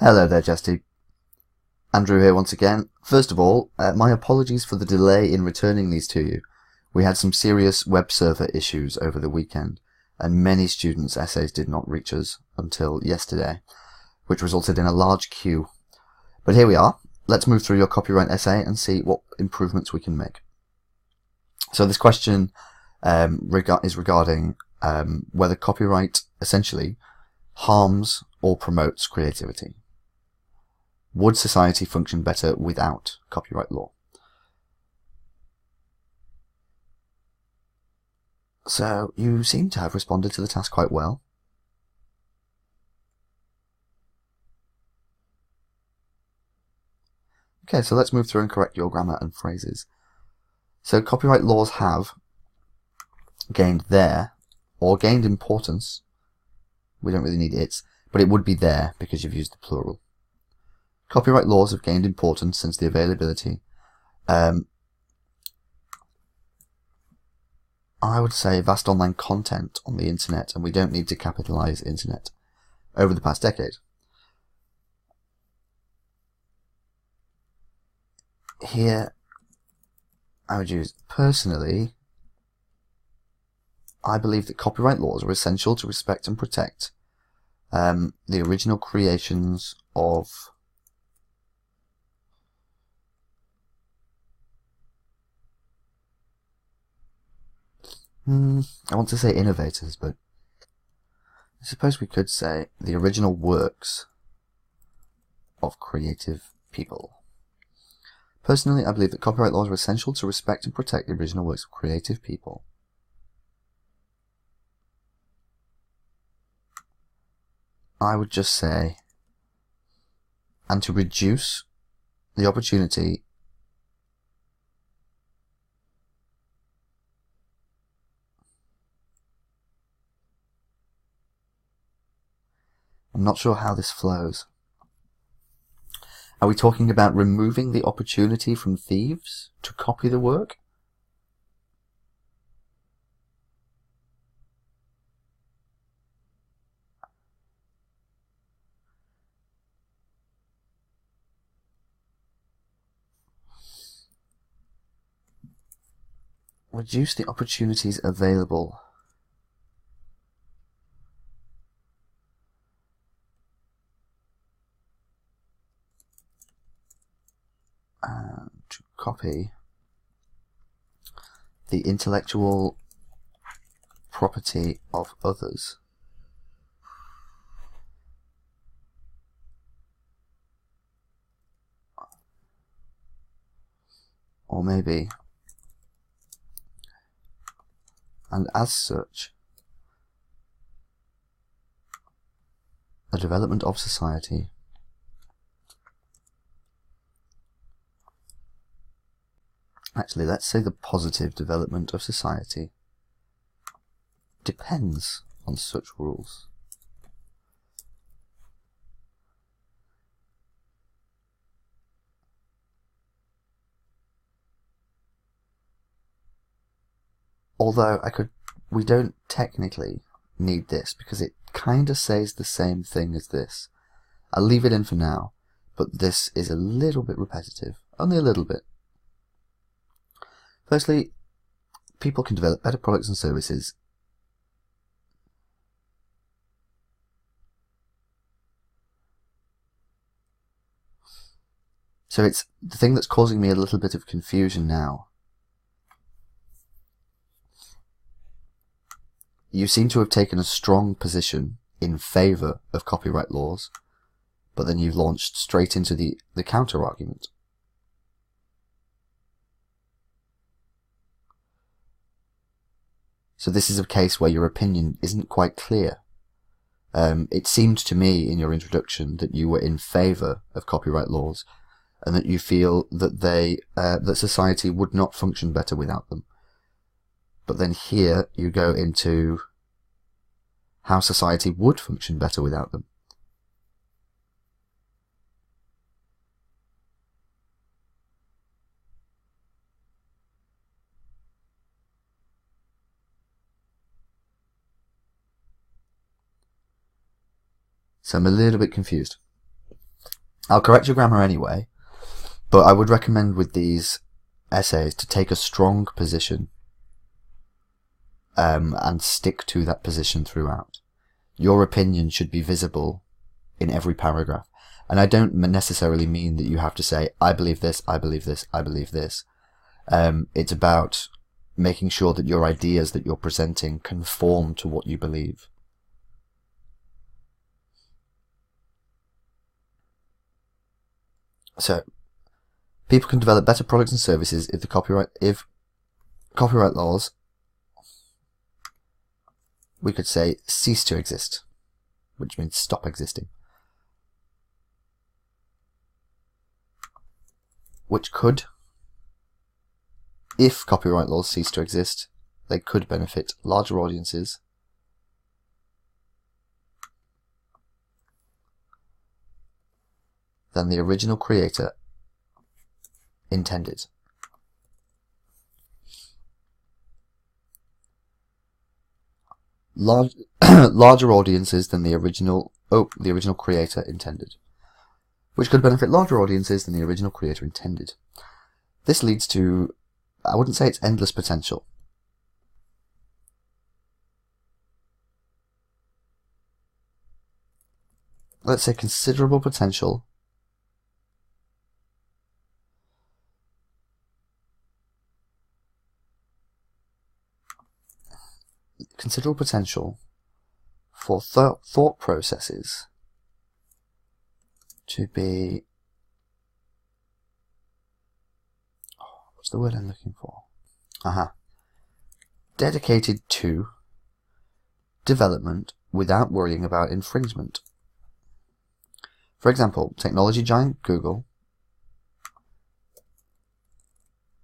Hello there, Jasdeep. Andrew here once again. First of all, my apologies for the delay in returning these to you. We had some serious web server issues over the weekend, and many students' essays did not reach us until yesterday, which resulted in a large queue. But here we are. Let's move through your copyright essay and see what improvements we can make. So this question is regarding whether copyright essentially harms or promotes creativity. Would society function better without copyright law? So you seem to have responded to the task quite well. Okay, so let's move through and correct your grammar and phrases. So copyright laws have gained gained importance. We don't really need its, but it would be there because you've used the plural. Copyright laws have gained importance since the availability. I would say vast online content on the internet, and we don't need to capitalize internet, over the past decade. Here, I would use personally. I believe that copyright laws are essential to respect and protect the original creations of I want to say innovators, but I suppose we could say the original works of creative people. Personally, I believe that copyright laws are essential to respect and protect the original works of creative people. I would just say, and to reduce the opportunity I'm not sure how this flows. Are we talking about removing the opportunity from thieves to copy the work? Reduce the opportunities available. To copy the intellectual property of others. Or maybe, and as such, the development of society Actually, let's say the positive development of society depends on such rules. Although we don't technically need this because it kind of says the same thing as this. I'll leave it in for now, but this is a little bit repetitive, only a little bit. Firstly, people can develop better products and services. So it's the thing that's causing me a little bit of confusion now. You seem to have taken a strong position in favour of copyright laws, but then you've launched straight into the counter-argument. So this is a case where your opinion isn't quite clear. It seemed to me in your introduction that you were in favour of copyright laws, and that you feel that that society would not function better without them. But then here you go into how society would function better without them. So I'm a little bit confused. I'll correct your grammar anyway, but I would recommend with these essays to take a strong position and stick to that position throughout. Your opinion should be visible in every paragraph. And I don't necessarily mean that you have to say, I believe this, I believe this, I believe this. It's about making sure that your ideas that you're presenting conform to what you believe. So, people can develop better products and services if copyright laws, we could say, cease to exist, which means stop existing. Which could, if copyright laws cease to exist, they could benefit larger audiences than the original creator intended. Larger audiences than the original creator intended, which could benefit larger audiences than the original creator intended. This leads to, I wouldn't say it's endless potential. Let's say considerable potential for thought processes to be, what's the word I'm looking for? Dedicated to development without worrying about infringement. For example, technology giant Google,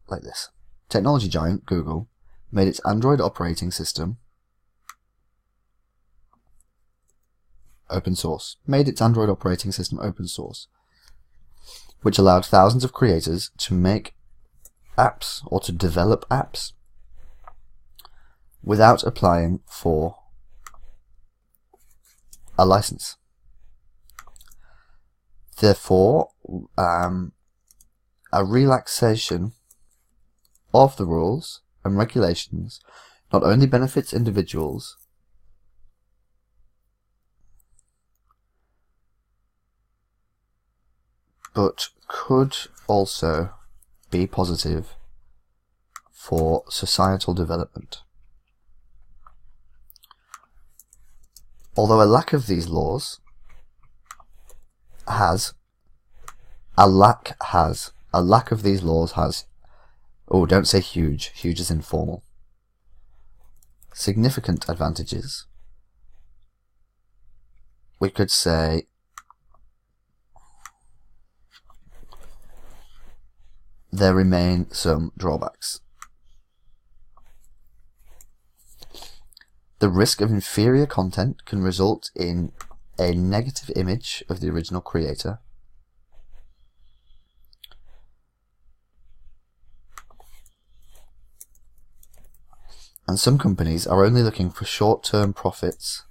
like this. Technology giant Google made its Android operating system open source, which allowed thousands of creators to make apps or to develop apps without applying for a license. Therefore, a relaxation of the rules and regulations not only benefits individuals, but could also be positive for societal development. Although a lack of these laws has, oh, don't say huge is informal, significant advantages. We could say there remain some drawbacks. The risk of inferior content can result in a negative image of the original creator. And some companies are only looking for short-term profits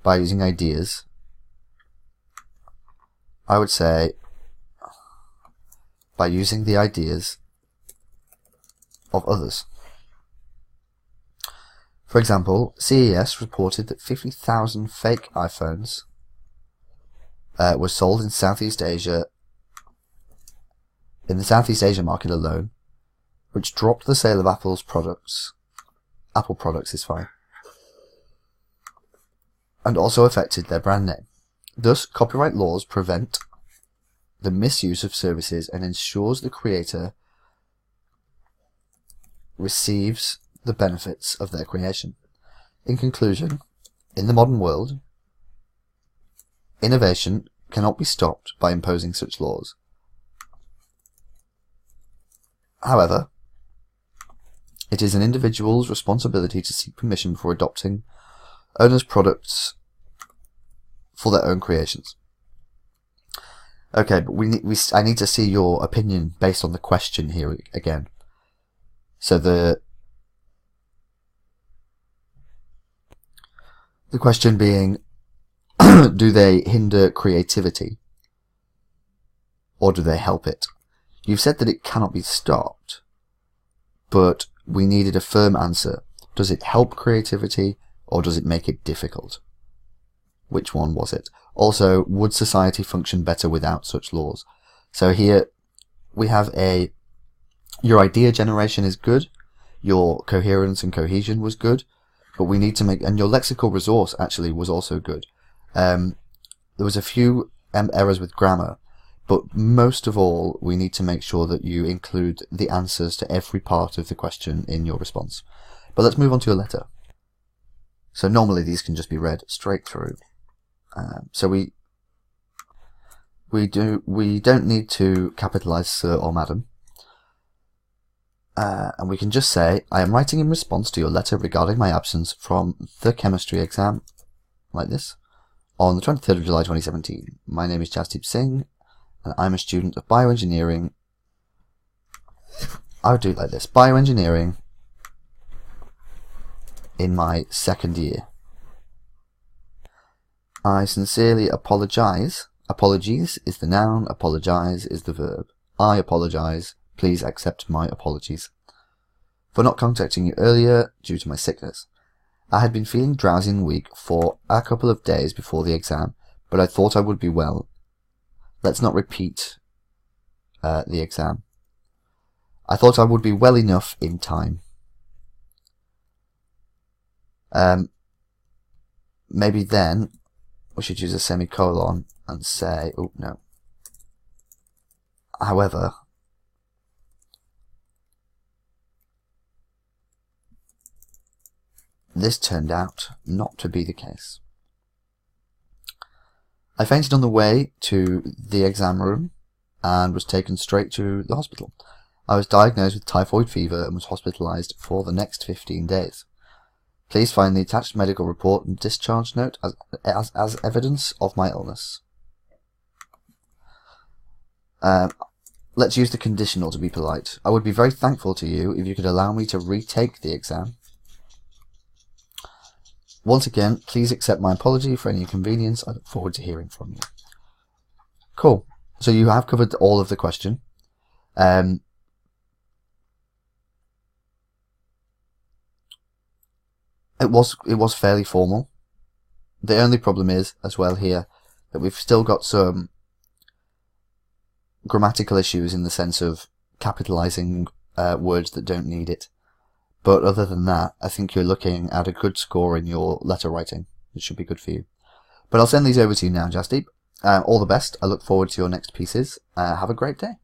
by using ideas. I would say by using the ideas of others. For example, CES reported that 50,000 fake iPhones were sold in Southeast Asia, in the Southeast Asia market alone, which dropped the sale of Apple products is fine, and also affected their brand name. Thus, copyright laws prevent the misuse of services and ensures the creator receives the benefits of their creation. In conclusion, in the modern world, innovation cannot be stopped by imposing such laws. However, it is an individual's responsibility to seek permission before adopting owners' products for their own creations. Okay, but I need to see your opinion based on the question here again. So the question being, do they hinder creativity? or do they help it? You've said that it cannot be stopped, but we needed a firm answer. Does it help creativity, or does it make it difficult? Which one was it? Also, would society function better without such laws? So here we have your idea generation is good, your coherence and cohesion was good, but we need to and your lexical resource actually was also good. There was a few errors with grammar, but most of all, we need to make sure that you include the answers to every part of the question in your response. But let's move on to your letter. So normally these can just be read straight through. So we don't need to capitalize sir or madam. And we can just say, I am writing in response to your letter regarding my absence from the chemistry exam, like this, on the 23rd of July 2017. My name is Jasdeep Singh, and I'm a student of bioengineering. I would do it like this, bioengineering in my second year. I sincerely apologize. Apologies is the noun, apologize is the verb. I apologize. Please accept my apologies for not contacting you earlier due to my sickness. I had been feeling drowsy and weak for a couple of days before the exam, but I thought I would be well. Let's not repeat the exam. I thought I would be well enough in time. Maybe then we should use a semicolon and say, oh no. However, this turned out not to be the case. I fainted on the way to the exam room and was taken straight to the hospital. I was diagnosed with typhoid fever and was hospitalized for the next 15 days. Please find the attached medical report and discharge note as evidence of my illness. Let's use the conditional to be polite. I would be very thankful to you if you could allow me to retake the exam. Once again, please accept my apology for any inconvenience. I look forward to hearing from you. Cool. So you have covered all of the question. It was fairly formal. The only problem is, as well here, that we've still got some grammatical issues in the sense of capitalizing words that don't need it. But other than that, I think you're looking at a good score in your letter writing. It should be good for you. But I'll send these over to you now, Jasdeep. All the best. I look forward to your next pieces. Have a great day.